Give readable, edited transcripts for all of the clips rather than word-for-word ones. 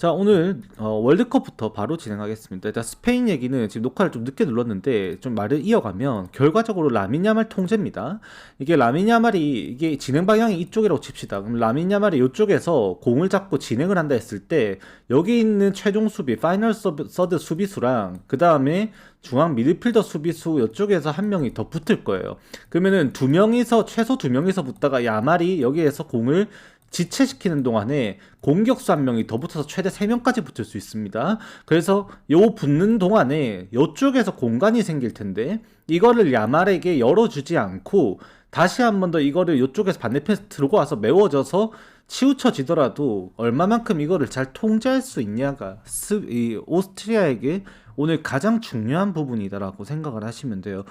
자, 오늘 월드컵부터 바로 진행하겠습니다. 일단 스페인 얘기는 지금 녹화를 좀 늦게 눌렀는데 좀 말을 이어가면 결과적으로 라민 야말 통제입니다. 이게 라민 야말이 이게 진행 방향이 이쪽이라고 칩시다. 그럼 라민 야말이 이쪽에서 공을 잡고 진행을 한다 했을 때 여기 있는 최종 수비 파이널 서드 수비수랑 그 다음에 중앙 미드필더 수비수 이쪽에서 한 명이 더 붙을 거예요. 그러면은 두 명이서 최소 두 명이서 붙다가 야말이 여기에서 공을 지체시키는 동안에 공격수 한 명이 더 붙어서 최대 3명까지 붙을 수 있습니다. 그래서 요 붙는 동안에 요쪽에서 공간이 생길 텐데 이거를 야말에게 열어주지 않고 다시 한 번 더 이거를 요쪽에서 반대편에서 들고 와서 메워져서 치우쳐지더라도 얼마만큼 이거를 잘 통제할 수 있냐가 이 오스트리아에게 오늘 가장 중요한 부분이다라고 생각을 하시면 돼요.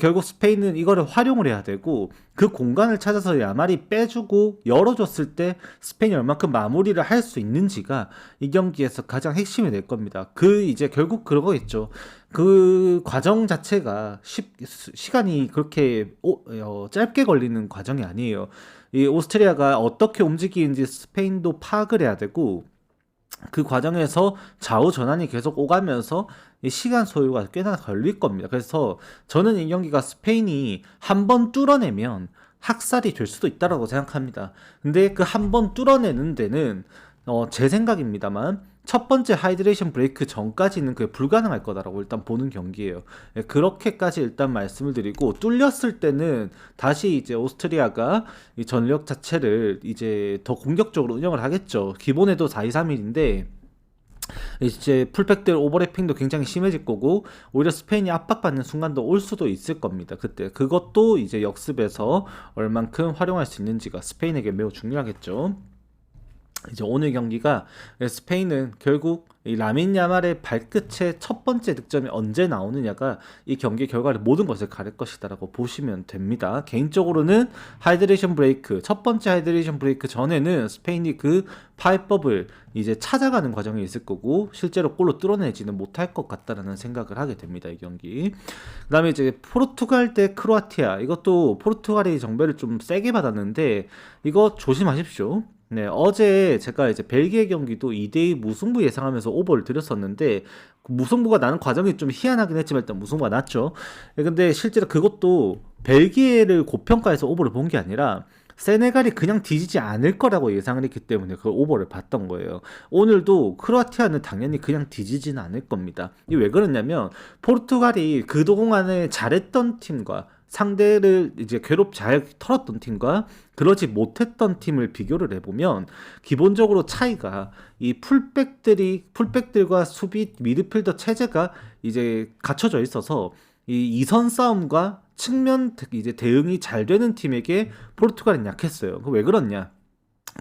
결국 스페인은 이거를 활용을 해야 되고 그 공간을 찾아서 야말이 빼주고 열어줬을 때 스페인이 얼마큼 마무리를 할 수 있는지가 이 경기에서 가장 핵심이 될 겁니다. 이제 결국 그거겠죠. 그 과정 자체가 시간이 그렇게 짧게 걸리는 과정이 아니에요. 이 오스트리아가 어떻게 움직이는지 스페인도 파악을 해야 되고 그 과정에서 좌우 전환이 계속 오가면서 이 시간 소요가 꽤나 걸릴 겁니다. 그래서 저는 이 경기가 스페인이 한 번 뚫어내면 학살이 될 수도 있다라고 생각합니다. 근데 그 한 번 뚫어내는 데는 제 생각입니다만 첫 번째 하이드레이션 브레이크 전까지는 그게 불가능할 거다라고 일단 보는 경기예요. 예, 그렇게까지 일단 말씀을 드리고 뚫렸을 때는 다시 이제 오스트리아가 이 전력 자체를 이제 더 공격적으로 운영을 하겠죠. 기본에도 4-2-3-1인데 이제 풀백들 오버래핑도 굉장히 심해질 거고 오히려 스페인이 압박받는 순간도 올 수도 있을 겁니다. 그때 그것도 이제 역습에서 얼만큼 활용할 수 있는지가 스페인에게 매우 중요하겠죠. 이제 오늘 경기가 스페인은 결국 이 라민 야말의 발끝의 첫 번째 득점이 언제 나오느냐가 이 경기 결과를 모든 것을 가릴 것이다라고 보시면 됩니다. 개인적으로는 하이드레이션 브레이크 첫 번째 하이드레이션 브레이크 전에는 스페인이 그 파이법을 이제 찾아가는 과정이 있을 거고 실제로 골로 뚫어내지는 못할 것 같다라는 생각을 하게 됩니다. 이 경기. 그다음에 이제 포르투갈 대 크로아티아 이것도 포르투갈이 정배를 좀 세게 받았는데 이거 조심하십시오. 네, 어제 제가 이제 벨기에 경기도 2대2 무승부 예상하면서 오버를 드렸었는데 무승부가 나는 과정이 좀 희한하긴 했지만 일단 무승부가 났죠. 근데 실제로 그것도 벨기에를 고평가해서 오버를 본 게 아니라 세네갈이 그냥 뒤지지 않을 거라고 예상을 했기 때문에 그 오버를 봤던 거예요. 오늘도 크로아티아는 당연히 그냥 뒤지지는 않을 겁니다. 이게 왜 그러냐면 포르투갈이 그동안에 잘했던 팀과 상대를 이제 잘 털었던 팀과 그러지 못했던 팀을 비교를 해보면 기본적으로 차이가 이 풀백들과 수비 미드필더 체제가 이제 갖춰져 있어서 이 이선 싸움과 측면 이제 대응이 잘 되는 팀에게 포르투갈은 약했어요. 그 왜 그렇냐?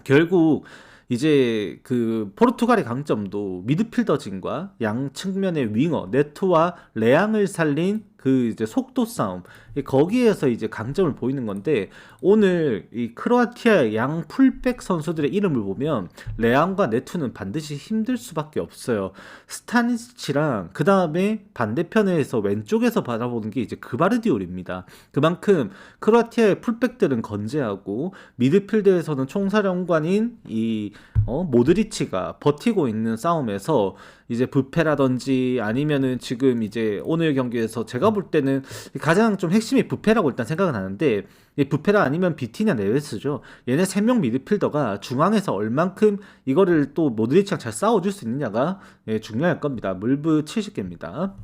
결국 이제 그 포르투갈의 강점도 미드필더진과 양 측면의 윙어 네토와 레앙을 살린 그 이제 속도 싸움 거기에서 이제 강점을 보이는 건데 오늘 이 크로아티아의 양 풀백 선수들의 이름을 보면 레앙과 네토는 반드시 힘들 수밖에 없어요. 스타니치랑 그 다음에 반대편에서 왼쪽에서 바라보는 게 이제 그바르디올입니다. 그만큼 크로아티아의 풀백들은 건재하고 미드필드에서는 총사령관인 이 모드리치가 버티고 있는 싸움에서 이제 부페라든지 아니면은 지금 이제 오늘 경기에서 제가 볼 때는 가장 좀 핵심이 부페라고 일단 생각은 하는데 이 부페라 아니면 비티냐 네베스죠. 얘네 3명 미드필더가 중앙에서 얼만큼 이거를 또 모드리치랑 잘 싸워줄 수 있느냐가 중요할 겁니다. 물브 70개입니다.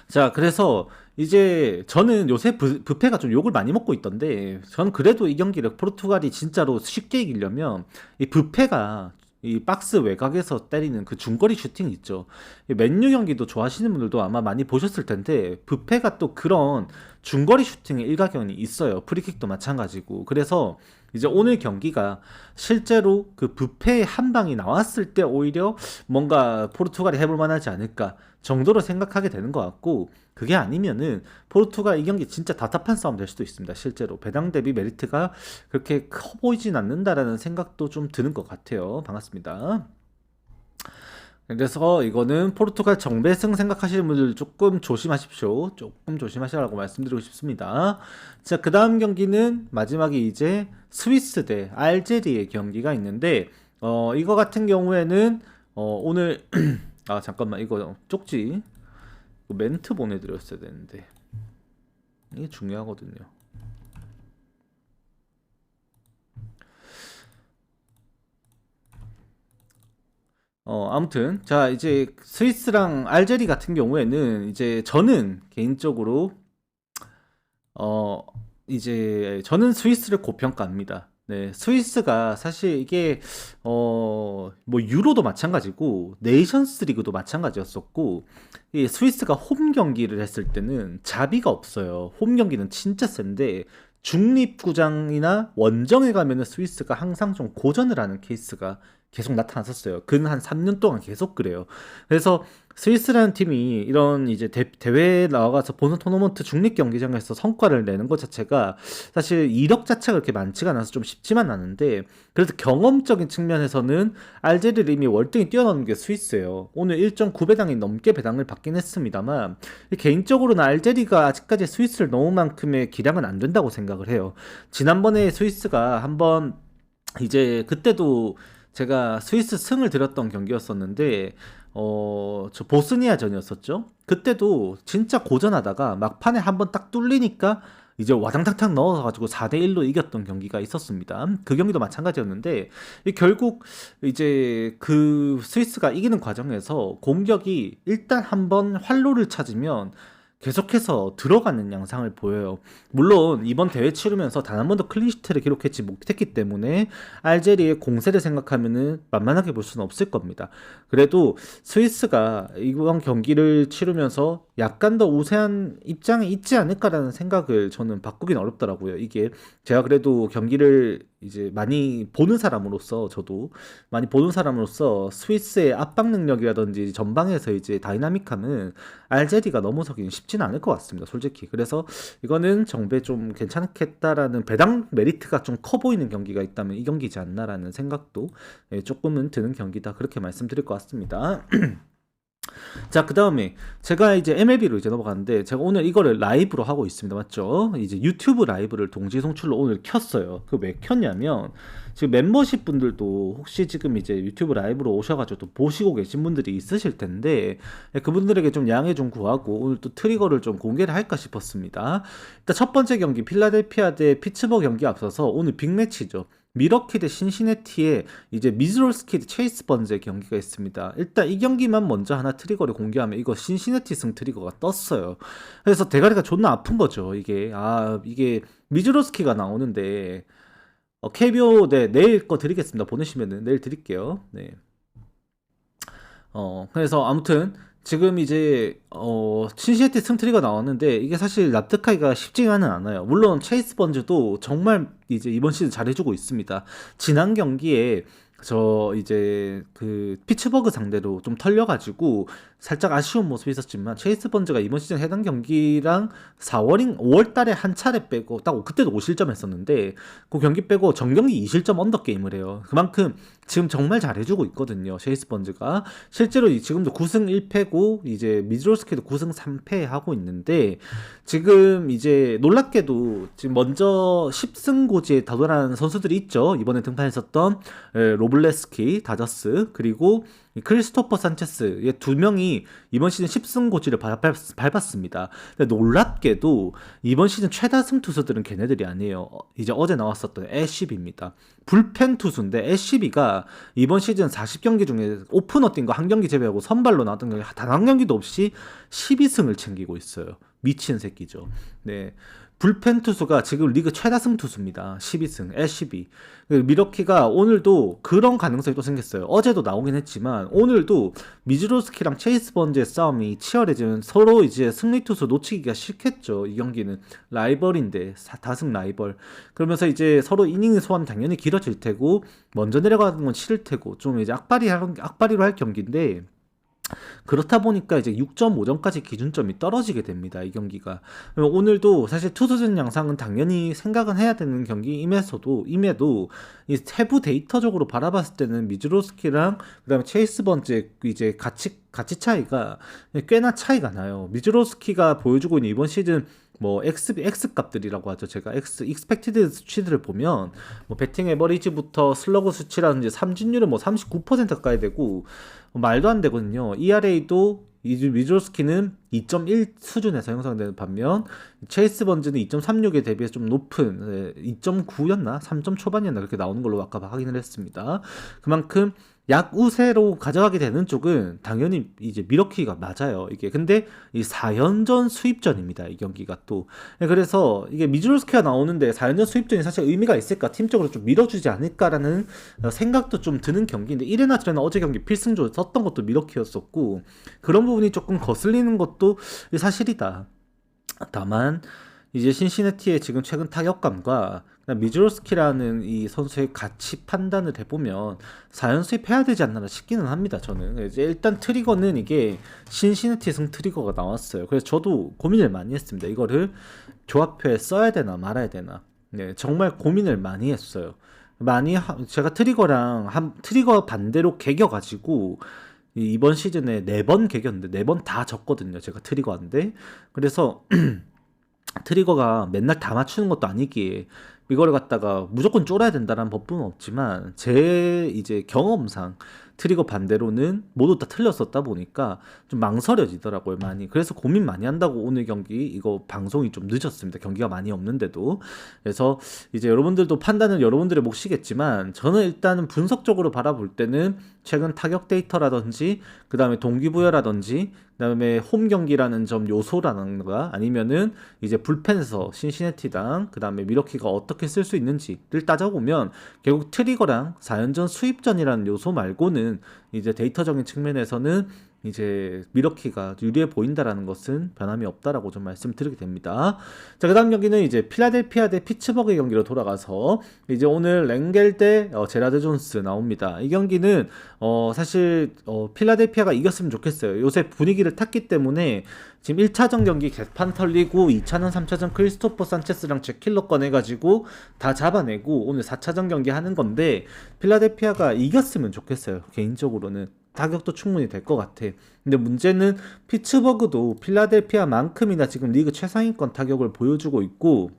자, 그래서 이제 저는 요새 부페가 좀 욕을 많이 먹고 있던데 저는 그래도 이 경기를 포르투갈이 진짜로 쉽게 이기려면 이 부페가 이 박스 외곽에서 때리는 그 중거리 슈팅 있죠. 맨유 경기도 좋아하시는 분들도 아마 많이 보셨을 텐데 부페가 또 그런 중거리 슈팅의 일가견이 있어요. 프리킥도 마찬가지고. 그래서 이제 오늘 경기가 실제로 그 부페의 한 방이 나왔을 때 오히려 뭔가 포르투갈이 해볼 만하지 않을까 정도로 생각하게 되는 것 같고 그게 아니면은 포르투갈 이 경기 진짜 답답한 싸움 될 수도 있습니다. 실제로 배당 대비 메리트가 그렇게 커 보이진 않는다라는 생각도 좀 드는 것 같아요. 반갑습니다. 그래서 이거는 포르투갈 정배승 생각하시는 분들 조금 조심하십시오. 조금 조심하시라고 말씀드리고 싶습니다. 자, 그 다음 경기는 마지막에 이제 스위스 대 알제리의 경기가 있는데 이거 같은 경우에는 오늘 아 잠깐만 이거 쪽지 이거 멘트 보내드렸어야 되는데 이게 중요하거든요. 아무튼 자 이제 스위스랑 알제리 같은 경우에는 이제 저는 개인적으로 어 이제 저는 스위스를 고평가합니다. 네, 스위스가 사실 이게 뭐 유로도 마찬가지고 네이션스 리그도 마찬가지였었고 이 스위스가 홈 경기를 했을 때는 자비가 없어요. 홈 경기는 진짜 센데 중립구장이나 원정에 가면은 스위스가 항상 좀 고전을 하는 케이스가 계속 나타났었어요. 근 한 3년 동안 계속 그래요. 그래서 스위스라는 팀이 이런 이제 대회에 나와가서 본선 토너먼트 중립 경기장에서 성과를 내는 것 자체가 사실 이력 자체가 그렇게 많지가 않아서 좀 쉽지만 않은데 그래도 경험적인 측면에서는 알제리를 이미 월등히 뛰어넘는 게 스위스예요. 오늘 1.9배당이 넘게 배당을 받긴 했습니다만 개인적으로는 알제리가 아직까지 스위스를 넘을만큼의 기량은 안 된다고 생각을 해요. 지난번에 스위스가 한번 이제 그때도 제가 스위스 승을 들었던 경기였었는데 저 보스니아전이었었죠. 그때도 진짜 고전하다가 막판에 한번 딱 뚫리니까 이제 와당탕탕 넣어가지고 4대1로 이겼던 경기가 있었습니다. 그 경기도 마찬가지였는데 결국 이제 그 스위스가 이기는 과정에서 공격이 일단 한번 활로를 찾으면 계속해서 들어가는 양상을 보여요. 물론 이번 대회 치르면서 단 한 번도 클린시트를 기록했지 못했기 때문에 알제리의 공세를 생각하면은 만만하게 볼 수는 없을 겁니다. 그래도 스위스가 이번 경기를 치르면서 약간 더 우세한 입장에 있지 않을까라는 생각을 저는 바꾸긴 어렵더라고요. 이게 제가 그래도 경기를 이제 많이 보는 사람으로서 저도 많이 보는 사람으로서 스위스의 압박 능력이라든지 전방에서 이제 다이나믹함은 알제리가 넘어서기는 쉽지는 않을 것 같습니다. 솔직히. 그래서 이거는 정배 좀 괜찮겠다라는 배당 메리트가 좀 커 보이는 경기가 있다면 이 경기지 않나라는 생각도 조금은 드는 경기다. 그렇게 말씀드릴 것 같습니다. 자, 그 다음에 제가 이제 MLB로 이제 넘어가는데 제가 오늘 이거를 라이브로 하고 있습니다. 맞죠? 이제 유튜브 라이브를 동시 송출로 오늘 켰어요. 그 왜 켰냐면 지금 멤버십 분들도 혹시 지금 이제 유튜브 라이브로 오셔가지고 또 보시고 계신 분들이 있으실 텐데 그분들에게 좀 양해 좀 구하고 오늘 또 트리거를 좀 공개를 할까 싶었습니다. 일단 첫 번째 경기 필라델피아 대 피츠버그 경기 앞서서 오늘 빅매치죠. 미러키 대 신시내티의 이제 미즈롤스키 대 체이스 번즈의 경기가 있습니다. 일단 이 경기만 먼저 하나 트리거를 공개하면 이거 신시내티 승 트리거가 떴어요. 그래서 대가리가 존나 아픈 거죠. 이게 미즈롤스키가 나오는데 KBO 네 내일 거 드리겠습니다. 보내시면은 내일 드릴게요. 네. 그래서 아무튼 지금 이제 신시내티 승트리가 나왔는데 이게 사실 납득하기가 쉽지만은 않아요. 물론 체이스 번즈도 정말 이제 이번 시즌 잘해주고 있습니다. 지난 경기에 저 이제 그 피츠버그 상대로 좀 털려가지고 살짝 아쉬운 모습이 있었지만 체이스 번즈가 이번 시즌 해당 경기랑 5월 달에 한 차례 빼고 딱 그때도 5실점 했었는데 그 경기 빼고 전경기 2실점 언더 게임을 해요. 그만큼 지금 정말 잘해주고 있거든요. 체이스 번즈가 실제로 지금도 9승 1패고 이제 미즈롤스키도 9승 3패 하고 있는데 지금 이제 놀랍게도 지금 먼저 10승 고지에 다돌아는 선수들이 있죠. 이번에 등판했었던 로블레스키, 다저스 그리고 크리스토퍼 산체스 두 명이 이번 시즌 10승 고지를 밟았습니다. 근데 놀랍게도 이번 시즌 최다승 투수들은 걔네들이 아니에요. 이제 어제 나왔었던 애쉬비입니다. 불펜 투수인데 애쉬비가 이번 시즌 40경기 중에 오프너 뛴 거 한 경기 제외하고 선발로 나왔던 경기 단 한 경기도 없이 12승을 챙기고 있어요. 미친 새끼죠. 네. 불펜 투수가 지금 리그 최다승 투수입니다. 12승, 애쉬비. 미러키가 오늘도 그런 가능성이 또 생겼어요. 어제도 나오긴 했지만 오늘도 미즈로스키랑 체이스 번즈의 싸움이 치열해지면 서로 이제 승리 투수 놓치기가 싫겠죠. 이 경기는 라이벌인데 다승 라이벌. 그러면서 이제 서로 이닝 소환 당연히 길어질 테고 먼저 내려가는 건 싫을 테고 좀 이제 악바리로 할 경기인데 그렇다 보니까 이제 6.5점까지 기준점이 떨어지게 됩니다. 이 경기가. 오늘도 사실 투수진 양상은 당연히 생각은 해야 되는 경기임에도 이 세부 데이터적으로 바라봤을 때는 미즈로스키랑 그다음에 체이스 번즈의 이제 가치 차이가 꽤나 차이가 나요. 미즈로스키가 보여주고 있는 이번 시즌 뭐 X 값들이라고 하죠. 제가 expected 수치들을 보면 뭐 배팅 에버리지부터 슬러그 수치라든지 삼진율은 뭐 39% 가까이 되고 말도 안 되거든요. ERA도 미조스키는 2.1 수준에서 형성되는 반면 체이스 번즈는 2.36에 대비해서 좀 높은 2.9였나 3점 초반이었나 그렇게 나오는 걸로 아까 확인을 했습니다. 그만큼 약우세로 가져가게 되는 쪽은 당연히 이제 미러키가 맞아요. 이게 근데 이 4연전 수입전입니다. 이 경기가 또 그래서 이게 미즈로스키가 나오는데 4연전 수입전이 사실 의미가 있을까? 팀적으로 좀 밀어주지 않을까라는 생각도 좀 드는 경기인데 이래나 저래나 어제 경기 필승조 썼던 것도 미러키였었고 그런 부분이 조금 거슬리는 것도 사실이다. 다만 이제 신시내티의 지금 최근 타격감과 미즈로스키라는 이 선수의 가치 판단을 해보면 4연수입 해야 되지 않나 싶기는 합니다. 저는 이제 일단 트리거는 이게 신시내티 승 트리거가 나왔어요. 그래서 저도 고민을 많이 했습니다. 이거를 조합표에 써야 되나 말아야 되나. 네, 정말 고민을 많이 했어요. 제가 트리거 반대로 개겨가지고 이번 시즌에 4번 개겼는데 4번 다 졌거든요. 제가 트리거한데 그래서 트리거가 맨날 다 맞추는 것도 아니기에 이거를 갖다가 무조건 쫄아야 된다는 법은 없지만 제 이제 경험상 트리거 반대로는 모두 다 틀렸었다 보니까 좀 망설여지더라고요 많이. 그래서 고민 많이 한다고 오늘 경기 이거 방송이 좀 늦었습니다. 경기가 많이 없는데도. 그래서 이제 여러분들도 판단은 여러분들의 몫이겠지만 저는 일단은 분석적으로 바라볼 때는 최근 타격 데이터라든지 그 다음에 동기부여라든지 그 다음에 홈 경기라는 점 요소라는가 아니면은 이제 불펜에서 신시내티당 그 다음에 미러키가 어떻게 쓸 수 있는지를 따져보면 결국 트리거랑 4연전 수입전이라는 요소 말고는 이제 데이터적인 측면에서는 이제 미러키가 유리해 보인다라는 것은 변함이 없다라고 좀 말씀드리게 됩니다. 자, 그다음 경기는 이제 필라델피아 대 피츠버그 경기로 돌아가서 이제 오늘 랭겔 대 제라드 존스 나옵니다. 이 경기는 사실 필라델피아가 이겼으면 좋겠어요. 요새 분위기를 탔기 때문에 지금 1차전 경기 개판 털리고 2차전 3차전 크리스토퍼 산체스랑 제킬러 꺼내가지고 다 잡아내고 오늘 4차전 경기 하는 건데 필라델피아가 이겼으면 좋겠어요. 개인적으로는 타격도 충분히 될 것 같아. 근데 문제는 피츠버그도 필라델피아만큼이나 지금 리그 최상위권 타격을 보여주고 있고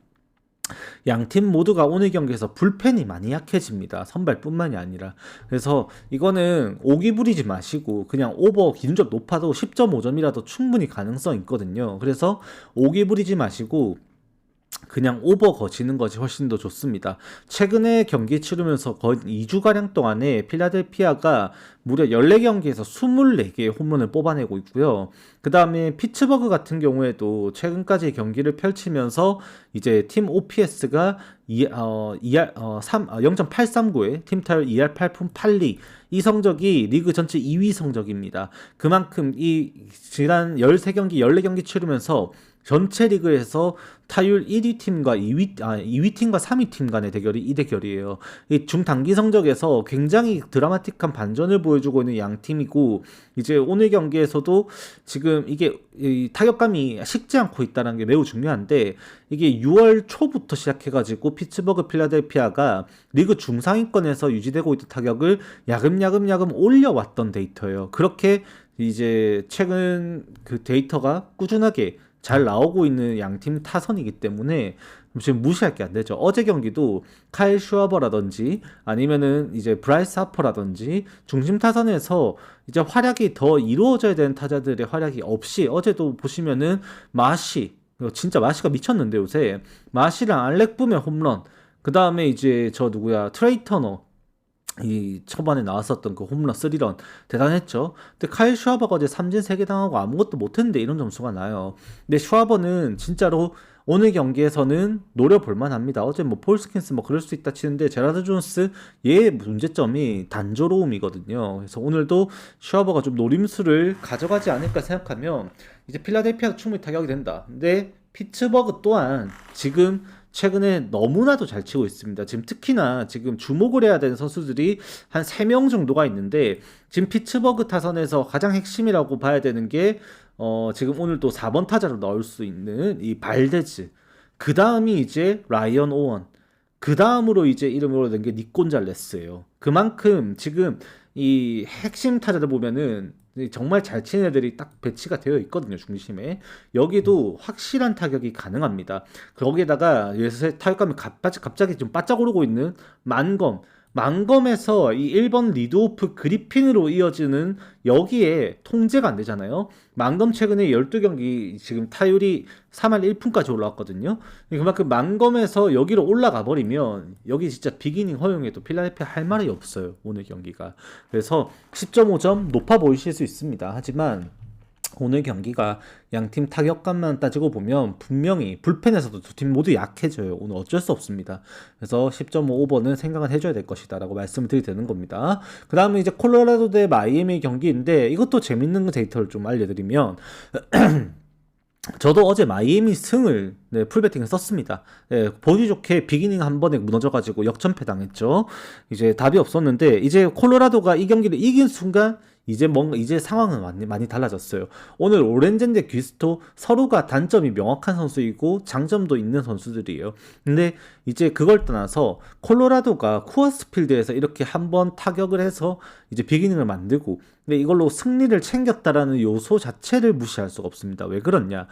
양팀 모두가 오늘 경기에서 불펜이 많이 약해집니다. 선발뿐만이 아니라. 그래서 이거는 오기 부리지 마시고 그냥 오버 기준점 높아도 10.5점이라도 충분히 가능성 있거든요. 그래서 오기 부리지 마시고 그냥 오버 거치는 것이 훨씬 더 좋습니다. 최근에 경기 치르면서 거의 2주가량 동안에 필라델피아가 무려 14경기에서 24개의 홈런을 뽑아내고 있고요. 그 다음에 피츠버그 같은 경우에도 최근까지 경기를 펼치면서 이제 팀 OPS가 0.839에 팀 타율 2할 8푼 8리 이 성적이 리그 전체 2위 성적입니다. 그만큼 이 지난 13경기, 14경기 치르면서 전체 리그에서 타율 1위 팀과 2위 팀과 3위 팀 간의 대결이 이 대결이에요. 이 중단기 성적에서 굉장히 드라마틱한 반전을 보여주고 있는 양 팀이고 이제 오늘 경기에서도 지금 이게 이 타격감이 식지 않고 있다는 게 매우 중요한데 이게 6월 초부터 시작해가지고 피츠버그 필라델피아가 리그 중상위권에서 유지되고 있던 타격을 야금야금 올려왔던 데이터예요. 그렇게 이제 최근 그 데이터가 꾸준하게 잘 나오고 있는 양팀 타선이기 때문에 지금 무시할 게 안 되죠. 어제 경기도 카일 슈아버라든지 아니면은 이제 브라이스 하퍼라든지 중심 타선에서 이제 활약이 더 이루어져야 되는 타자들의 활약이 없이 어제도 보시면은 진짜 마시가 미쳤는데 요새 마시랑 알렉 붐의 홈런 그 다음에 이제 트레이 터너 이 초반에 나왔었던 그 홈런 3런 대단했죠. 근데 카일 슈아버가 어제 삼진 3개 당하고 아무것도 못했는데 이런 점수가 나요. 근데 슈아버는 진짜로 오늘 경기에서는 노려볼 만합니다. 어제 뭐 폴스킨스 뭐 그럴 수 있다 치는데 제라드 존스 얘의 문제점이 단조로움이거든요. 그래서 오늘도 슈아버가 좀 노림수를 가져가지 않을까 생각하면 이제 필라델피아도 충분히 타격이 된다. 근데 피츠버그 또한 지금 최근에 너무나도 잘 치고 있습니다. 지금 특히나 지금 주목을 해야 되는 선수들이 한 3명 정도가 있는데 지금 피츠버그 타선에서 가장 핵심이라고 봐야 되는 게 지금 오늘 또 4번 타자로 나올 수 있는 이 발데즈 그 다음이 이제 라이언 오원 그 다음으로 이제 이름을 얻은 게 닉 곤잘레스예요. 그만큼 지금 이 핵심 타자들 보면은 정말 잘 치는 애들이 딱 배치가 되어 있거든요, 중심에. 여기도 확실한 타격이 가능합니다. 거기에다가 요새 타격감이 갑자기 좀 바짝 오르고 있는 만검. 만검에서 이 1번 리드오프 그리핀으로 이어지는 여기에 통제가 안 되잖아요. 만검 최근에 12경기 지금 타율이 3할 1푼까지 올라왔거든요. 그만큼 만검에서 여기로 올라가 버리면 여기 진짜 비기닝 허용해도 필라델피아 할 말이 없어요, 오늘 경기가. 그래서 10.5점 높아 보이실 수 있습니다. 하지만 오늘 경기가 양팀 타격감만 따지고 보면 분명히 불펜에서도 두 팀 모두 약해져요. 오늘 어쩔 수 없습니다. 그래서 10.5 오버는 생각을 해줘야 될 것이다 라고 말씀을 드리게 되는 겁니다. 그 다음에 이제 콜로라도 대 마이애미 경기인데 이것도 재밌는 데이터를 좀 알려드리면 저도 어제 마이애미 승을 풀배팅을 썼습니다. 보기 좋게 비기닝 한 번에 무너져가지고 역전패 당했죠. 이제 답이 없었는데 이제 콜로라도가 이 경기를 이긴 순간 이제 상황은 많이 달라졌어요. 오늘 오렌젠 대 귀스토 서로가 단점이 명확한 선수이고 장점도 있는 선수들이에요. 근데 이제 그걸 떠나서 콜로라도가 쿠어스필드에서 이렇게 한번 타격을 해서 이제 비기닝을 만들고 근데 이걸로 승리를 챙겼다라는 요소 자체를 무시할 수가 없습니다. 왜 그러냐?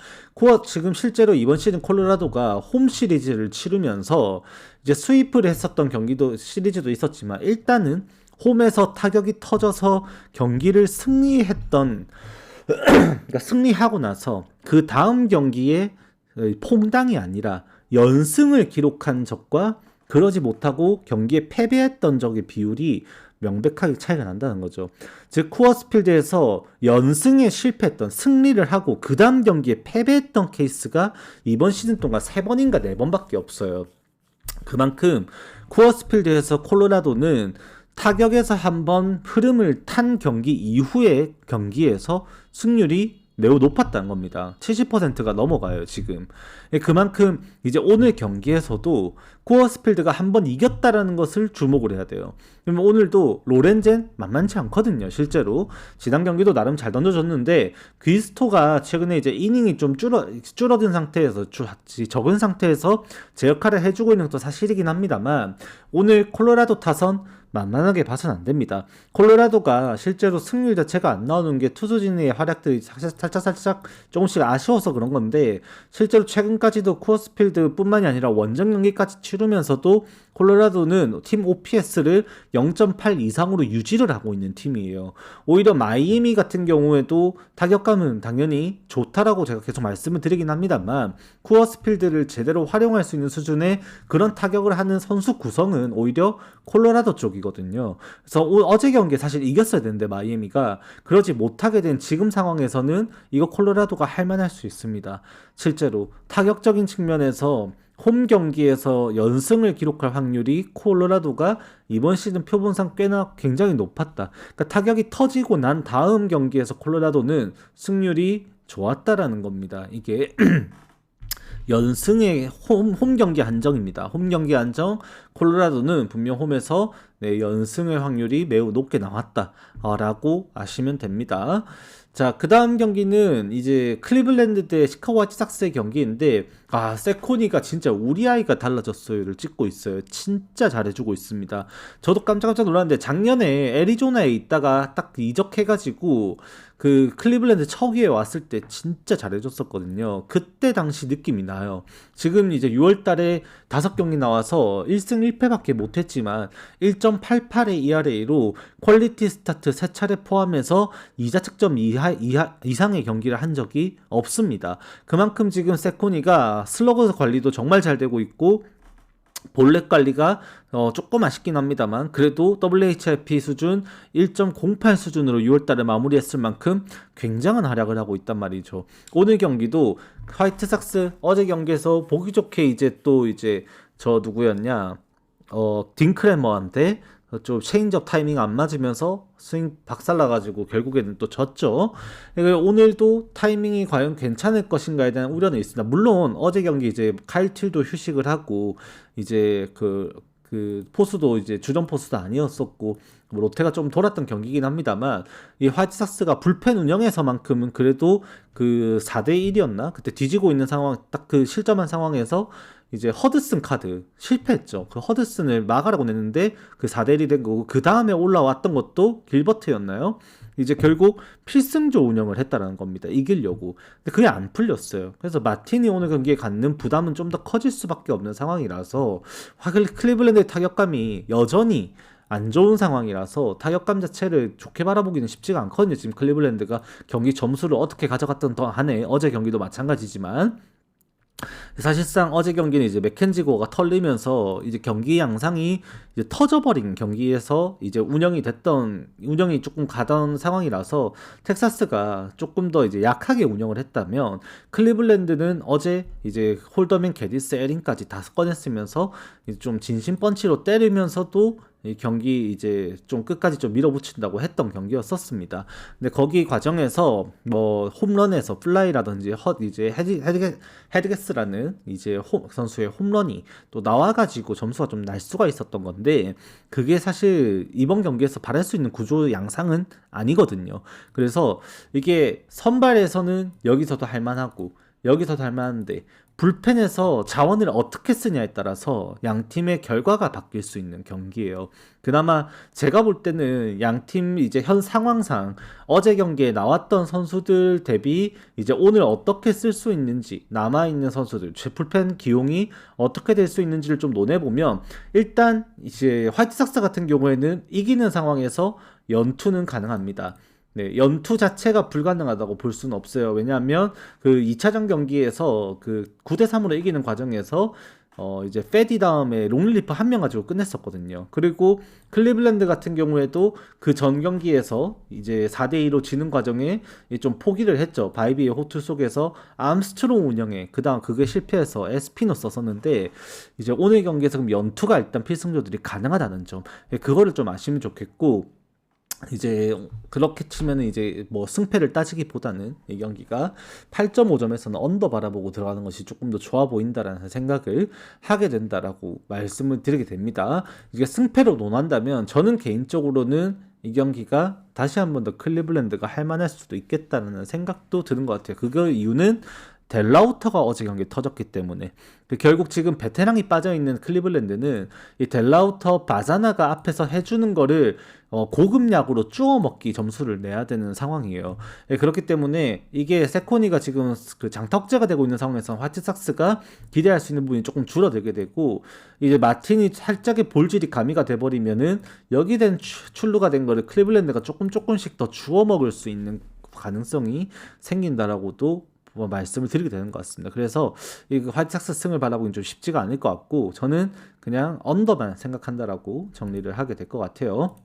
지금 실제로 이번 시즌 콜로라도가 홈 시리즈를 치르면서 이제 스위프를 했었던 시리즈도 있었지만 일단은 홈에서 타격이 터져서 경기를 그러니까 승리하고 나서 그 다음 경기에 퐁당이 아니라 연승을 기록한 적과 그러지 못하고 경기에 패배했던 적의 비율이 명백하게 차이가 난다는 거죠. 즉 쿠어스필드에서 연승에 실패했던 승리를 하고 그 다음 경기에 패배했던 케이스가 이번 시즌 동안 3번인가 4번밖에 없어요. 그만큼 쿠어스필드에서 콜로라도는 타격에서 한번 흐름을 탄 경기 이후의 경기에서 승률이 매우 높았다는 겁니다. 70%가 넘어가요, 지금. 그만큼 이제 오늘 경기에서도 쿠어스필드가 한번 이겼다라는 것을 주목을 해야 돼요. 그러면 오늘도 로렌젠 만만치 않거든요, 실제로. 지난 경기도 나름 잘 던져줬는데 귀스토가 최근에 이제 이닝이 좀 줄어든 상태에서 적은 상태에서 제 역할을 해주고 있는 것도 사실이긴 합니다만 오늘 콜로라도 타선 만만하게 봐서는 안 됩니다. 콜로라도가 실제로 승률 자체가 안 나오는 게 투수진의 활약들이 살짝 조금씩 아쉬워서 그런 건데 실제로 최근까지도 쿠어스필드 뿐만이 아니라 원정 경기까지 치르면서도 콜로라도는 팀 OPS를 0.8 이상으로 유지를 하고 있는 팀이에요. 오히려 마이애미 같은 경우에도 타격감은 당연히 좋다라고 제가 계속 말씀을 드리긴 합니다만 쿠어스필드를 제대로 활용할 수 있는 수준의 그런 타격을 하는 선수 구성은 오히려 콜로라도 쪽이거든요. 그래서 어제 경기에 사실 이겼어야 되는데 마이애미가 그러지 못하게 된 지금 상황에서는 이거 콜로라도가 할만할 수 있습니다. 실제로 타격적인 측면에서 홈 경기에서 연승을 기록할 확률이 콜로라도가 이번 시즌 표본상 꽤나 굉장히 높았다. 그러니까 타격이 터지고 난 다음 경기에서 콜로라도는 승률이 좋았다라는 겁니다. 이게 연승의 홈 경기 한정입니다. 홈 경기 한정 콜로라도는 분명 홈에서 연승의 확률이 매우 높게 나왔다라고 아시면 됩니다. 자, 그 다음 경기는 이제 클리블랜드 대 시카고 화이트삭스의 경기인데 세코니가 진짜 우리 아이가 달라졌어요를 찍고 있어요. 진짜 잘해주고 있습니다. 저도 깜짝 놀랐는데 작년에 애리조나에 있다가 딱 이적해가지고 그 클리블랜드 처기에 왔을 때 진짜 잘해줬었거든요. 그때 당시 느낌이 나요. 지금 이제 6월달에 5경기 나와서 1승 1패밖에 못했지만 1.88의 ERA로 퀄리티 스타트 3차례 포함해서 2자책점 이상의 경기를 한 적이 없습니다. 그만큼 지금 세코니가 슬러그 관리도 정말 잘 되고 있고 볼넷 관리가 조금 아쉽긴 합니다만 그래도 WHIP 수준 1.08 수준으로 6월달에 마무리했을 만큼 굉장한 활약을 하고 있단 말이죠. 오늘 경기도 화이트삭스 어제 경기에서 보기 좋게 이제 저 누구였냐 딩크레머한테 좀 체인지업 타이밍 안 맞으면서 스윙 박살나가지고 결국에는 또 졌죠. 오늘도 타이밍이 과연 괜찮을 것인가에 대한 우려는 있습니다. 물론 어제 경기 이제 카일 틸도 휴식을 하고 이제 그 포수도 이제 주전 포수도 아니었었고 롯데가 좀 돌았던 경기긴 합니다만 이 화이트삭스가 불펜 운영에서만큼은 그래도 그 4대1이었나? 그때 뒤지고 있는 상황 딱 그 실점한 상황에서 이제 허드슨 카드 실패했죠. 그 허드슨을 막으라고 냈는데 그 4대1이 된 거고, 그 다음에 올라왔던 것도 길버트였나요? 이제 결국 필승조 운영을 했다라는 겁니다. 이기려고. 근데 그게 안 풀렸어요. 그래서 마틴이 오늘 경기에 갖는 부담은 좀 더 커질 수밖에 없는 상황이라서, 클리블랜드의 타격감이 여전히 안 좋은 상황이라서 타격감 자체를 좋게 바라보기는 쉽지가 않거든요. 지금 클리블랜드가 경기 점수를 어떻게 가져갔던 한에, 어제 경기도 마찬가지지만, 사실상 어제 경기는 이제 맥켄지 고어가 털리면서 이제 경기 양상이 이제 터져버린 경기에서 이제 운영이 조금 가던 상황이라서, 텍사스가 조금 더 이제 약하게 운영을 했다면 클리블랜드는 어제 이제 홀더맨, 게디스, 에린까지 다 꺼냈으면서 이제 좀 진심 펀치로 때리면서도 이 경기 이제 좀 끝까지 좀 밀어붙인다고 했던 경기였었습니다. 근데 거기 과정에서 뭐 홈런에서 플라이라든지 이제 헤드게스라는 이제 선수의 홈런이 또 나와가지고 점수가 좀 날 수가 있었던 건데, 그게 사실 이번 경기에서 바랄 수 있는 구조 양상은 아니거든요. 그래서 이게 선발에서는 여기서도 할만하고 여기서도 할만한데, 불펜에서 자원을 어떻게 쓰냐에 따라서 양 팀의 결과가 바뀔 수 있는 경기예요. 그나마 제가 볼 때는 양 팀 이제 현 상황상 어제 경기에 나왔던 선수들 대비 이제 오늘 어떻게 쓸 수 있는지, 남아있는 선수들, 불펜 기용이 어떻게 될 수 있는지를 좀 논해보면, 일단 이제 화이트삭스 같은 경우에는 이기는 상황에서 연투는 가능합니다. 네, 연투 자체가 불가능하다고 볼 수는 없어요. 왜냐하면 그 2차전 경기에서 그 9대3으로 이기는 과정에서 이제 페디 다음에 롱리리프 한 명 가지고 끝냈었거든요. 그리고 클리블랜드 같은 경우에도 그 전 경기에서 이제 4대2로 지는 과정에 좀 포기를 했죠. 바이비의 호투 속에서 암스트롱 운영에 그다음 그게 실패해서 에스피노 썼었는데, 이제 오늘 경기에서 그럼 연투가 일단 필승조들이 가능하다는 점, 그거를 좀 아시면 좋겠고, 이제 그렇게 치면은 이제 뭐 승패를 따지기보다는 이 경기가 8.5점에서는 언더 바라보고 들어가는 것이 조금 더 좋아 보인다라는 생각을 하게 된다라고 말씀을 드리게 됩니다. 이게 승패로 논한다면 저는 개인적으로는 이 경기가 다시 한 번 더 클리블랜드가 할 만할 수도 있겠다는 생각도 드는 것 같아요. 그 이유는 델라우터가 어제 경기에 터졌기 때문에. 결국 지금 베테랑이 빠져있는 클리블랜드는 이 델라우터, 바자나가 앞에서 해주는 거를 고급 약으로 쭈어 먹기 점수를 내야 되는 상황이에요. 그렇기 때문에 이게 세코니가 지금 그 장턱제가 되고 있는 상황에서 화이트삭스가 기대할 수 있는 부분이 조금 줄어들게 되고, 이제 마틴이 살짝의 볼질이 가미가 돼버리면은 여기 된 출루가 된 거를 클리블랜드가 조금씩 더 주워 먹을 수 있는 가능성이 생긴다라고도 말씀을 드리게 되는 것 같습니다. 그래서 이 화이트삭스 승을 바라보기는 좀 쉽지가 않을 것 같고, 저는 그냥 언더만 생각한다라고 정리를 하게 될 것 같아요.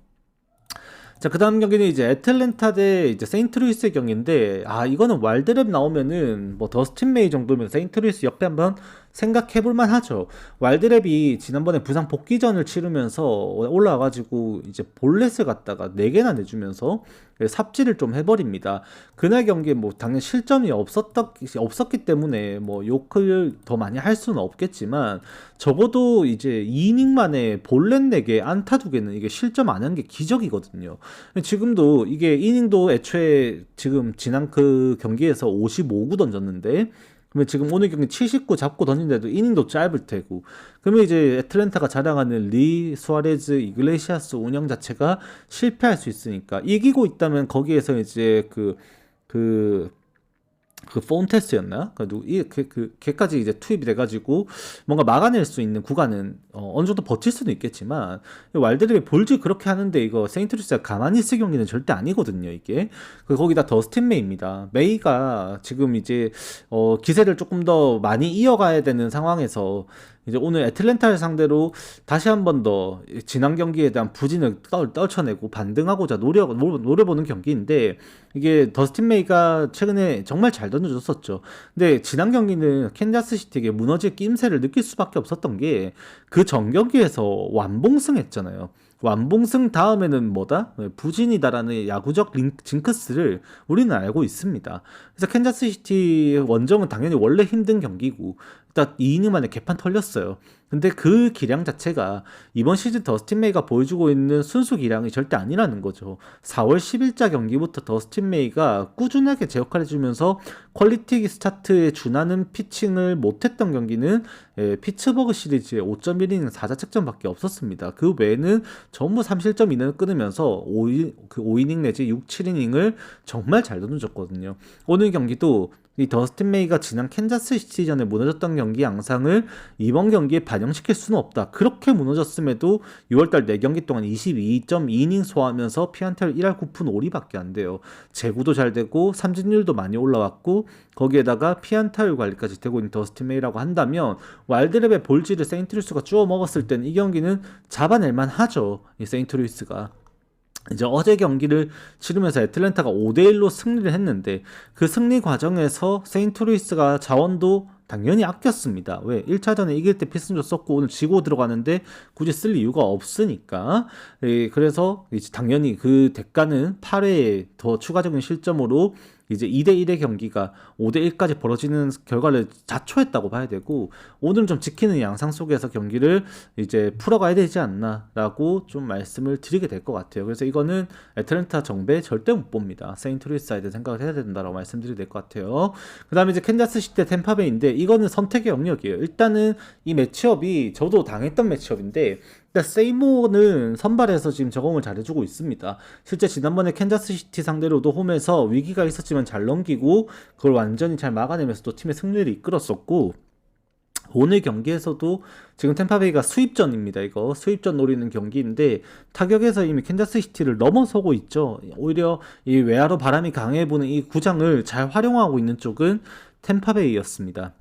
자, 그 다음 경기는 이제 애틀랜타 대 이제 세인트루이스의 경기인데, 이거는 와일드랩 나오면은 뭐 더스틴 메이 정도면 세인트루이스 역대 한번 생각해볼만 하죠. 와일드랩이 지난번에 부상 복귀전을 치르면서 올라와가지고 이제 볼넷을 갖다가 4개나 내주면서 삽질을 좀 해버립니다. 그날 경기에 뭐 당연히 실점이 없었기 때문에 뭐 욕을 더 많이 할 수는 없겠지만, 적어도 이제 2이닝 만에 볼넷 4개, 안타 2개는 이게 실점 안 한 게 기적이거든요. 지금도 이게 이닝도 애초에 지금 지난 그 경기에서 55구 던졌는데, 그러면 지금 오늘 경기 79 잡고 던진데도 이닝도 짧을 테고, 그러면 이제 애틀랜타가 자랑하는 리, 수아레즈, 이글레시아스 운영 자체가 실패할 수 있으니까, 이기고 있다면 거기에서 이제 그 폰테스였나? 걔까지 이제 투입이 돼가지고 뭔가 막아낼 수 있는 구간은 어느 정도 버틸 수도 있겠지만, 와일드랩이 볼질 그렇게 하는데 이거 세인트루이스가 가만히 있을 경기는 절대 아니거든요. 이게 거기다 더스틴 메이입니다. 메이가 지금 이제 기세를 조금 더 많이 이어가야 되는 상황에서 이제 오늘 애틀랜타를 상대로 다시 한 번 더 지난 경기에 대한 부진을 떨쳐내고 반등하고자 노려보는 경기인데, 이게 더스틴 메이가 최근에 정말 잘 던져줬었죠. 근데 지난 경기는 캔자스시티에게 무너질 낌새를 느낄 수밖에 없었던 게, 그 전 경기에서 완봉승했잖아요. 완봉승 다음에는 뭐다? 부진이다라는 야구적 징크스를 우리는 알고 있습니다. 그래서 캔자스시티 원정은 당연히 원래 힘든 경기고, 딱 2이닝 만에 개판 털렸어요. 근데 그 기량 자체가 이번 시즌 더스틴 메이가 보여주고 있는 순수 기량이 절대 아니라는 거죠. 4월 10일자 경기부터 더스틴 메이가 꾸준하게 제 역할을 해주면서 퀄리티 스타트에 준하는 피칭을 못했던 경기는 피츠버그 시리즈의 5.1이닝 4자책점밖에 없었습니다. 그 외에는 전부 3실점 이내를 끊으면서 5이닝 내지 6, 7이닝을 정말 잘 던져줬거든요. 오늘 경기도 이 더스틴 메이가 지난 캔자스 시티전에 무너졌던 경기 양상을 이번 경기에 반영시킬 수는 없다. 그렇게 무너졌음에도 6월달 4경기 동안 22.2이닝 소화하면서 피안타율 1할 9푼 5리밖에 안 돼요. 제구도 잘 되고 삼진율도 많이 올라왔고 거기에다가 피안타율 관리까지 되고 있는 더스틴 메이라고 한다면 와일드랩의 볼지를 세인트루이스가 주워 먹었을 땐 이 경기는 잡아낼만 하죠. 이 세인트루이스가. 이제 어제 경기를 치르면서 애틀랜타가 5대1로 승리를 했는데 그 승리 과정에서 세인트루이스가 자원도 당연히 아꼈습니다. 왜? 1차전에 이길 때 필승조 썼고 오늘 지고 들어가는데 굳이 쓸 이유가 없으니까. 그래서 이제 당연히 그 대가는 8회에 더 추가적인 실점으로 이제 2대1의 경기가 5대1까지 벌어지는 결과를 자초했다고 봐야 되고 오늘은 좀 지키는 양상 속에서 경기를 이제 풀어가야 되지 않나라고 좀 말씀을 드리게 될 것 같아요. 그래서 이거는 애틀랜타 정배 절대 못 봅니다. 세인트루이스 사이드 생각을 해야 된다라고 말씀드리게 될 것 같아요. 그 다음에 이제 캔자스시티 대 템파베이인데 이거는 선택의 영역이에요. 일단은 이 매치업이 저도 당했던 매치업인데 세이모는 선발에서 지금 적응을 잘해주고 있습니다. 실제 지난번에 캔자스시티 상대로도 홈에서 위기가 있었지만 잘 넘기고 그걸 완전히 잘 막아내면서 또 팀의 승리를 이끌었었고 오늘 경기에서도 지금 템파베이가 수입전입니다. 이거 수입전 노리는 경기인데 타격에서 이미 캔자스시티를 넘어서고 있죠. 오히려 이 외야로 바람이 강해 부는 이 구장을 잘 활용하고 있는 쪽은 템파베이였습니다.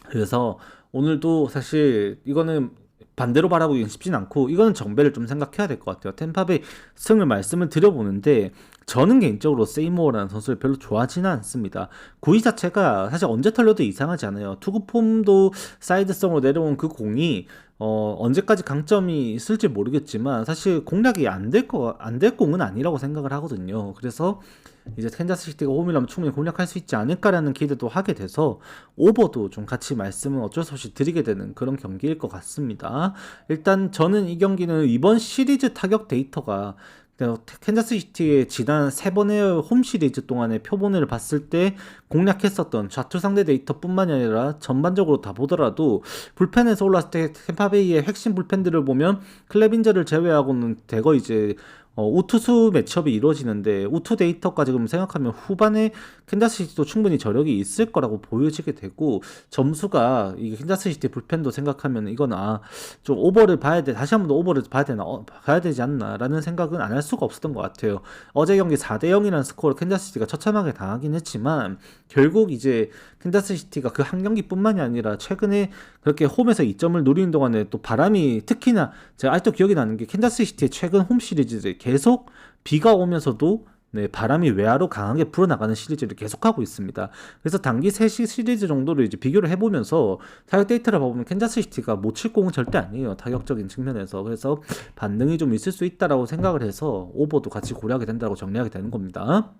그래서 오늘도 사실 이거는 반대로 바라보기는 쉽진 않고 이거는 정배를 좀 생각해야 될 것 같아요. 템파베이 승을 말씀을 드려보는데 저는 개인적으로 세이모어라는 선수를 별로 좋아하지는 않습니다. 구위 자체가 사실 언제 털려도 이상하지 않아요. 투구 폼도 사이드성으로 내려온 그 공이 언제까지 강점이 있을지 모르겠지만 사실 공략이 안 될 공은 아니라고 생각을 하거든요. 그래서 이제 캔자스시티가 홈이라면 충분히 공략할 수 있지 않을까라는 기대도 하게 돼서 오버도 좀 같이 말씀은 어쩔 수 없이 드리게 되는 그런 경기일 것 같습니다. 일단 저는 이 경기는 이번 시리즈 타격 데이터가 캔자스시티의 지난 3번의 홈 시리즈 동안의 표본을 봤을 때 공략했었던 좌투 상대 데이터뿐만이 아니라 전반적으로 다 보더라도 불펜에서 올랐을 때 템파베이의 핵심 불펜들을 보면 클레빈저를 제외하고는 대거 이제 우투수 매치업이 이루어지는데 우투 데이터까지 그럼 생각하면 후반에 캔자스시티도 충분히 저력이 있을 거라고 보여지게 되고 점수가 이게 캔자스시티 불펜도 생각하면 이건 좀 오버를 봐야 돼 다시 한 번 더 오버를 봐야 되지 않나라는 생각은 안 할 수가 없었던 것 같아요. 어제 경기 4대0이라는 스코어를 캔자스시티가 처참하게 당하긴 했지만 결국 이제 캔자스시티가 그 한 경기뿐만이 아니라 최근에 그렇게 홈에서 2점을 누리는 동안에 또 바람이 특히나 제가 아직도 기억이 나는 게 캔자스시티의 최근 홈 시리즈들 계속 비가 오면서도 바람이 외야로 강하게 불어나가는 시리즈를 계속하고 있습니다. 그래서 단기 3시 시리즈 정도를 이제 비교를 해보면서 타격 데이터를 보면 캔자스시티가 못 칠 공은 절대 아니에요. 타격적인 측면에서. 그래서 반등이 좀 있을 수 있다라고 생각을 해서 오버도 같이 고려하게 된다고 정리하게 되는 겁니다.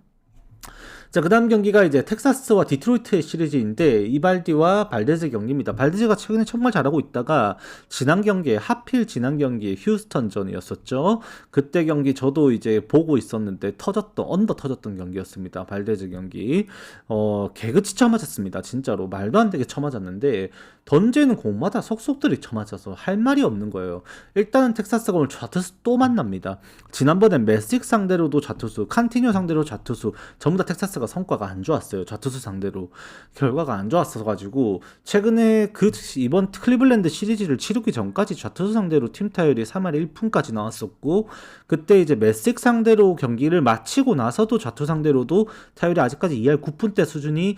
자, 그 다음 경기가 이제 텍사스와 디트로이트의 시리즈인데 이발디와 발데즈 경기입니다. 발데즈가 최근에 정말 잘하고 있다가 하필 지난 경기에 휴스턴전이었었죠. 그때 경기 저도 이제 보고 있었는데 언더 터졌던 경기였습니다. 발데즈 경기. 개그치 쳐맞았습니다. 진짜로 말도 안 되게 쳐맞았는데 던지는 공마다 속속들이 쳐맞아서 할 말이 없는 거예요. 일단은 텍사스가 오늘 좌투수 또 만납니다. 지난번엔 메식 상대로도 좌투수, 칸티뉴 상대로 좌투수, 전부 다 텍사스가 성과가 안 좋았어요. 좌투수 상대로 결과가 안 좋았어 가지고 최근에 이번 클리블랜드 시리즈를 치르기 전까지 좌투수 상대로 팀 타율이 3할 1푼까지 나왔었고 그때 이제 메식 상대로 경기를 마치고 나서도 좌투 상대로도 타율이 아직까지 2할 9푼대 수준이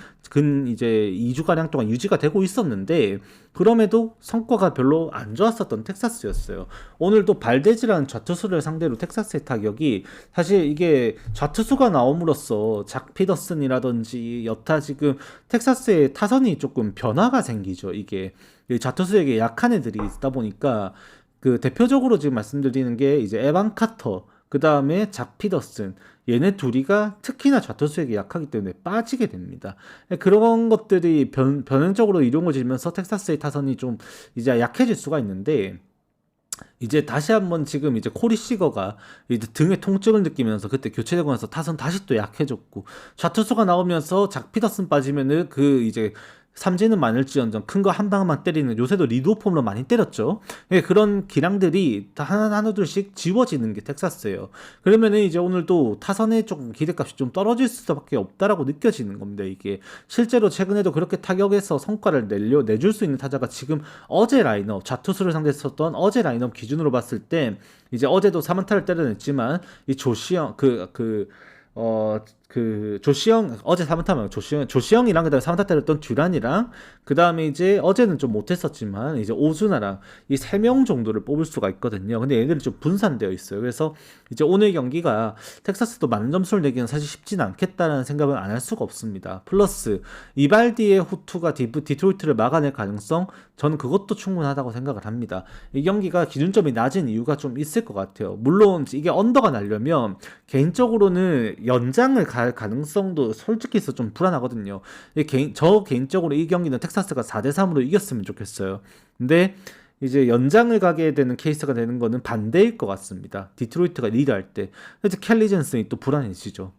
이제 2주가량 동안 유지가 되고 있었는데 그럼에도 성과가 별로 안 좋았었던 텍사스였어요. 오늘도 발데즈라는 좌투수를 상대로 텍사스의 타격이 사실 이게 좌투수가 나옴으로써 작 피더슨이라든지 여타 지금 텍사스의 타선이 조금 변화가 생기죠. 이게 좌투수에게 약한 애들이 있다 보니까 그 대표적으로 지금 말씀드리는 게 이제 에반 카터 그 다음에 작 피더슨 얘네 둘이가 특히나 좌투수에게 약하기 때문에 빠지게 됩니다. 그런 것들이 변형적으로 이루어지면서 텍사스의 타선이 좀 이제 약해질 수가 있는데, 이제 다시 한번 지금 이제 코리 시거가 이제 등에 통증을 느끼면서 그때 교체되고 나서 타선 다시 또 약해졌고, 좌투수가 나오면서 작 피터슨 빠지면은 그 이제 삼진은 많을지언정 큰 거 한 방만 때리는, 요새도 리드오프 홈런 많이 때렸죠. 예, 그런 기량들이 다 하나둘씩 지워지는 게 텍사스예요. 그러면은 이제 오늘도 타선의 조금 기대값이 좀 떨어질 수밖에 없다라고 느껴지는 겁니다. 이게 실제로 최근에도 그렇게 타격에서 성과를 내줄 수 있는 타자가 지금 어제 라인업, 좌투수를 상대했었던 어제 라인업 기준으로 봤을 때, 이제 어제도 3안타를 때려냈지만 이 조시영 조시영 어제 3안타 말고 조시영이랑 그다음에 3안타 때렸던 듀란이랑, 그다음에 이제 어제는 좀 못했었지만 이제 오즈나랑 이 3명 정도를 뽑을 수가 있거든요. 근데 얘들이 좀 분산되어 있어요. 그래서 이제 오늘 경기가 텍사스도 많은 점수를 내기는 사실 쉽지는 않겠다라는 생각은 안 할 수가 없습니다. 플러스 이발디의 호투가 디트로이트를 막아낼 가능성, 저는 그것도 충분하다고 생각을 합니다. 이 경기가 기준점이 낮은 이유가 좀 있을 것 같아요. 물론 이게 언더가 나려면 개인적으로는 연장을 갈 가능성도 솔직히 있어 좀 불안하거든요. 저 개인적으로 이 경기는 텍사스가 4대3으로 이겼으면 좋겠어요. 근데 이제 연장을 가게 되는 케이스가 되는 거는 반대일 것 같습니다. 디트로이트가 리드할 때. 그래서 켈리 젠슨이 또 불안해지죠.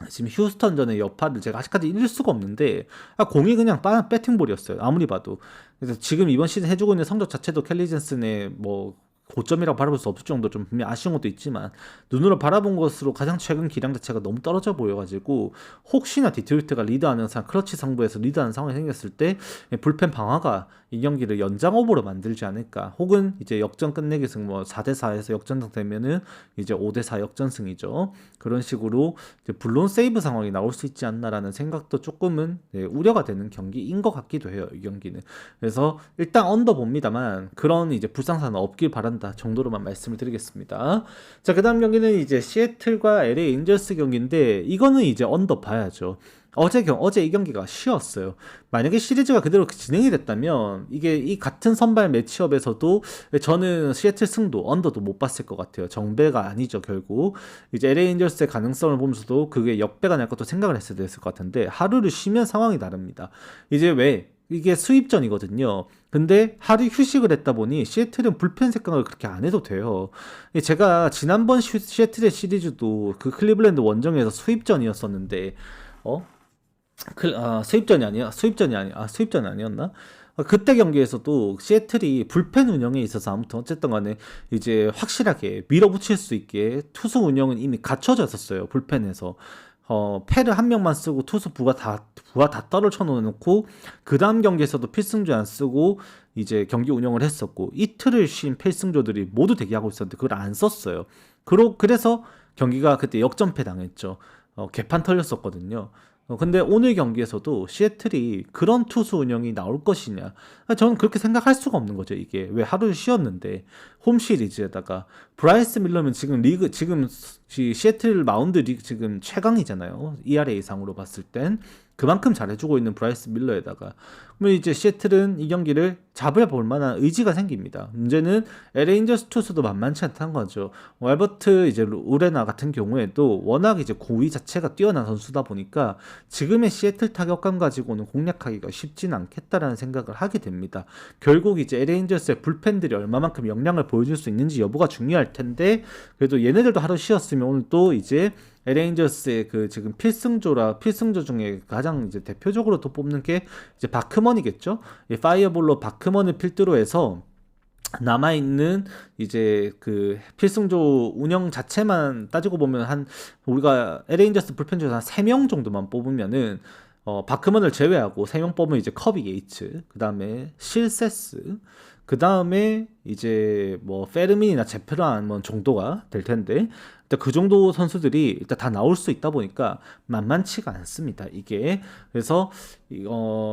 지금 휴스턴전의 여파를 제가 아직까지 잊을 수가 없는데, 공이 그냥 배팅볼이었어요. 아무리 봐도. 그래서 지금 이번 시즌 해주고 있는 성적 자체도 켈리 젠슨의 뭐 고점이라고 바라볼 수 없을 정도 좀 분명 아쉬운 것도 있지만, 눈으로 바라본 것으로 가장 최근 기량 자체가 너무 떨어져 보여가지고, 혹시나 디트로이트가 리드하는 클러치 상부에서 리드하는 상황이 생겼을 때 불펜 방어가 이 경기를 연장 오버로 만들지 않을까, 혹은 이제 역전 끝내기 승, 뭐 4대4에서 역전승 되면은 이제 5대4 역전승이죠. 그런 식으로 이제 물론 세이브 상황이 나올 수 있지 않나라는 생각도 조금은 우려가 되는 경기인 것 같기도 해요, 이 경기는. 그래서 일단 언더 봅니다만 그런 이제 불상사는 없길 바란다 정도로만 말씀을 드리겠습니다. 자, 그 다음 경기는 이제 시애틀과 LA 엔젤스 경기인데, 이거는 이제 언더 봐야죠. 어제 이 경기가 쉬웠어요. 만약에 시리즈가 그대로 진행이 됐다면 이게 이 같은 선발 매치업에서도 저는 시애틀 승도 언더도 못 봤을 것 같아요. 정배가 아니죠, 결국. 이제 LA 엔젤스의 가능성을 보면서도 그게 역배가 날 것도 생각을 했어야 됐을 것 같은데, 하루를 쉬면 상황이 다릅니다. 이제 왜? 이게 수입전이거든요. 근데 하루 휴식을 했다 보니 시애틀은 불펜 생각을 그렇게 안 해도 돼요. 제가 지난번 시애틀의 시리즈도 그 클리블랜드 원정에서 수입전이었었는데, 수입전이 아니었나? 그때 경기에서도 시애틀이 불펜 운영에 있어서 아무튼 어쨌든 간에 이제 확실하게 밀어붙일 수 있게 투수 운영은 이미 갖춰져 있었어요, 불펜에서. 패를 한 명만 쓰고 투수 부가 다 떨어져 놓고, 그 다음 경기에서도 필승조 안 쓰고 이제 경기 운영을 했었고, 이틀을 쉰 필승조들이 모두 대기하고 있었는데 그걸 안 썼어요. 그래서 경기가 그때 역전패 당했죠. 개판 털렸었거든요. 근데 오늘 경기에서도 시애틀이 그런 투수 운영이 나올 것이냐, 저는 그렇게 생각할 수가 없는 거죠. 이게 왜 하루를 쉬었는데 홈 시리즈에다가 브라이스 밀러면 지금 시애틀 마운드 지금 최강이잖아요. ERA 상으로 봤을 땐 그만큼 잘해주고 있는 브라이스 밀러에다가, 그러면 이제 시애틀은 이 경기를 잡아볼 만한 의지가 생깁니다. 문제는 LA 엔젤스 투수도 만만치 않다는 거죠. 왈버트 이제 우레나 같은 경우에도 워낙 이제 고위 자체가 뛰어난 선수다 보니까 지금의 시애틀 타격감 가지고는 공략하기가 쉽진 않겠다라는 생각을 하게 됩니다. 결국 이제 LA 엔젤스의 불펜들이 얼마만큼 역량을 보여줄 수 있는지 여부가 중요할 텐데, 그래도 얘네들도 하루 쉬었으면 오늘 또 이제 LA 엔젤스의 그 지금 필승조 중에 가장 이제 대표적으로 또 뽑는 게 이제 바크먼이겠죠. 파이어볼로 바크먼을 필두로 해서 남아있는 이제 그 필승조 운영 자체만 따지고 보면 우리가 LA 엔젤스 불펜 중에서 한 3명 정도만 뽑으면은 바크먼을 제외하고 3명 뽑으면 이제 커비 게이츠, 그 다음에 실세스, 그 다음에 이제 뭐 페르민이나 제프란 뭐 정도가 될 텐데, 일단 그 정도 선수들이 일단 다 나올 수 있다 보니까 만만치가 않습니다, 이게. 그래서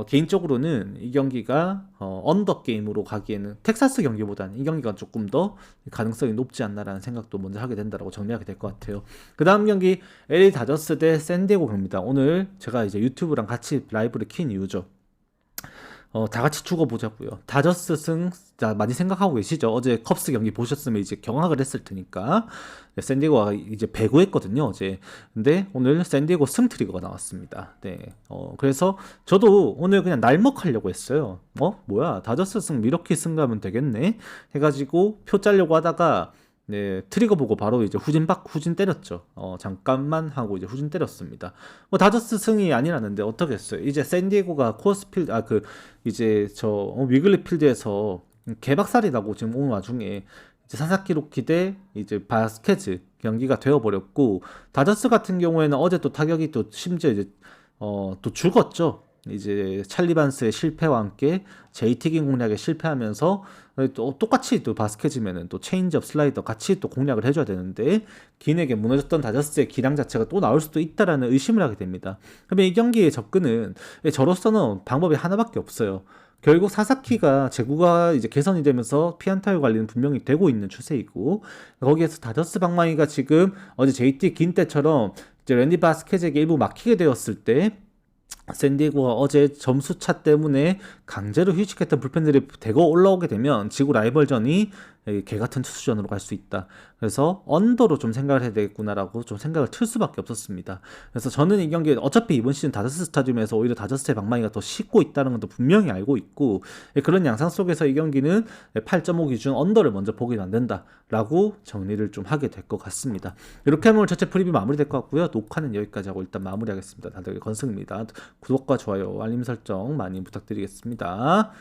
개인적으로는 이 경기가 언더 게임으로 가기에는 텍사스 경기보다는 이 경기가 조금 더 가능성이 높지 않나라는 생각도 먼저 하게 된다라고 정리하게 될 것 같아요. 그 다음 경기 LA 다저스 대 샌디에고 경기입니다. 오늘 제가 이제 유튜브랑 같이 라이브를 킨 이유죠. 다 같이 죽어보자고요. 다저스 승, 자, 많이 생각하고 계시죠? 어제 컵스 경기 보셨으면 이제 경악을 했을 테니까. 네, 샌디에고가 이제 배구했거든요, 어제. 근데 오늘 샌디에고 승 트리거가 나왔습니다. 네. 그래서 저도 오늘 그냥 날먹하려고 했어요. 뭐야, 다저스 승 미러키 승 가면 되겠네? 해가지고 표 짜려고 하다가 네, 트리거 보고 바로 이제 후진 때렸죠. 잠깐만 하고 이제 후진 때렸습니다. 다저스 승이 아니라는데 어떻게 했어요? 이제 샌디에고가 코어스필드, 이제 위글리 필드에서 개박살이 나고 지금 오는 와중에 이제 사사키 로키 대 이제 바스케즈 경기가 되어버렸고, 다저스 같은 경우에는 어제 또 타격이 또 심지어 이제 또 죽었죠. 이제 찰리 반스의 실패와 함께 JT 긴 공략에 실패하면서 또 똑같이 또 바스켓이면은 또 체인지업 슬라이더 같이 또 공략을 해줘야 되는데 긴에게 무너졌던 다저스의 기량 자체가 또 나올 수도 있다라는 의심을 하게 됩니다. 그러면 이 경기의 접근은 저로서는 방법이 하나밖에 없어요. 결국 사사키가 제구가 이제 개선이 되면서 피안타율 관리는 분명히 되고 있는 추세이고, 거기에서 다저스 방망이가 지금 어제 JT 긴 때처럼 이제 랜디 바스켓에게 일부 막히게 되었을 때 샌디에고가 어제 점수차 때문에 강제로 휴식했던 불펜들이 대거 올라오게 되면 지구 라이벌전이 개같은 투수전으로 갈 수 있다. 그래서 언더로 좀 생각을 해야 되겠구나라고 좀 생각을 틀 수밖에 없었습니다. 그래서 저는 이 경기 어차피 이번 시즌 다저스 스타디움에서 오히려 다저스의 방망이가 더 씻고 있다는 것도 분명히 알고 있고, 그런 양상 속에서 이 경기는 8.5 기준 언더를 먼저 보기는 안 된다라고 정리를 좀 하게 될 것 같습니다. 이렇게 하면 오늘 전체 프리뷰 마무리될 것 같고요. 녹화는 여기까지 하고 일단 마무리하겠습니다. 다들 건승입니다. 구독과 좋아요, 알림 설정 많이 부탁드리겠습니다.